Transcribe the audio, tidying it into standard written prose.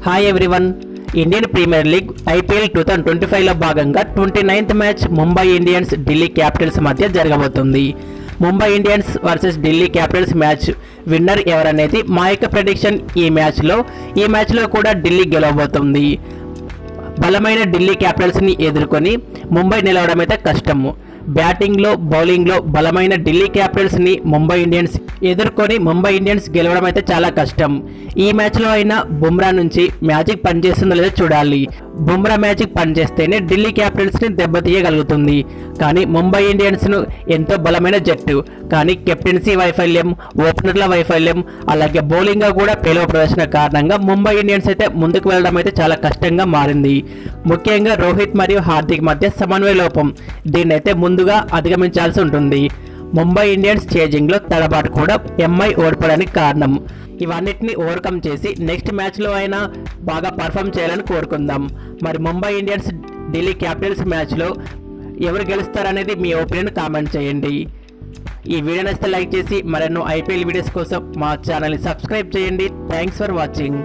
Hi everyone. Indian premier league IPL 2025లో భాగంగా 29th match Mumbai Indians Delhi Capitals మధ్య జరగబోతుంది. Mumbai Indians versus Delhi Capitals match winner ఎవరనేది మా యొక్క ప్రెడిక్షన్. ఈ మ్యాచ్లో కూడా ఢిల్లీ గెలవబోతుంది. బలమైన ఢిల్లీ క్యాపిటల్స్ని ఎదుర్కొని ముంబై నిలవడం అయితే కష్టము. బ్యాటింగ్లో బౌలింగ్లో బలమైన ఢిల్లీ క్యాపిటల్స్ని ముంబై ఇండియన్స్ ఎదుర్కొని ముంబై ఇండియన్స్ గెలవడం అయితే చాలా కష్టం. ఈ మ్యాచ్లో అయినా బుమ్రా నుంచి మ్యాజిక్ పనిచేస్తుందో లేదో చూడాలి. బుమ్రా మ్యాజిక్ పనిచేస్తేనే ఢిల్లీ క్యాపిటల్స్ని దెబ్బతీయగలుగుతుంది. కానీ ముంబై ఇండియన్స్ను ఎంతో బలమైన జట్టు, కానీ కెప్టెన్సీ వైఫల్యం, ఓపెనర్ల వైఫల్యం, అలాగే బౌలింగ్గా కూడా పేలవ ప్రదర్శన కారణంగా ముంబై ఇండియన్స్ అయితే ముందుకు వెళ్ళడం అయితే చాలా కష్టంగా మారింది. ముఖ్యంగా రోహిత్ మరియు హార్దిక్ మధ్య సమన్వయ లోపం దీన్నైతే ముందుగా అధిగమించాల్సి ఉంటుంది. ముంబై ఇండియన్స్ చేజింగ్లో తడబాటు కూడా ఎంఐ ఓడిపోవడానికి కారణం. ఇవన్నిటిని ఓవర్కమ్ చేసి నెక్స్ట్ మ్యాచ్లో అయినా బాగా పర్ఫామ్ చేయాలని కోరుకుందాం. మరి ముంబై ఇండియన్స్ ఢిల్లీ క్యాపిటల్స్ మ్యాచ్లో ఎవరు గెలుస్తారనేది మీ ఒపీనియన్ కామెంట్ చేయండి. ఈ వీడియో నచ్చితే లైక్ చేసి మరెన్నో ఐపీఎల్ వీడియోస్ కోసం మా ఛానల్ని సబ్స్క్రైబ్ చేయండి. Thanks for watching.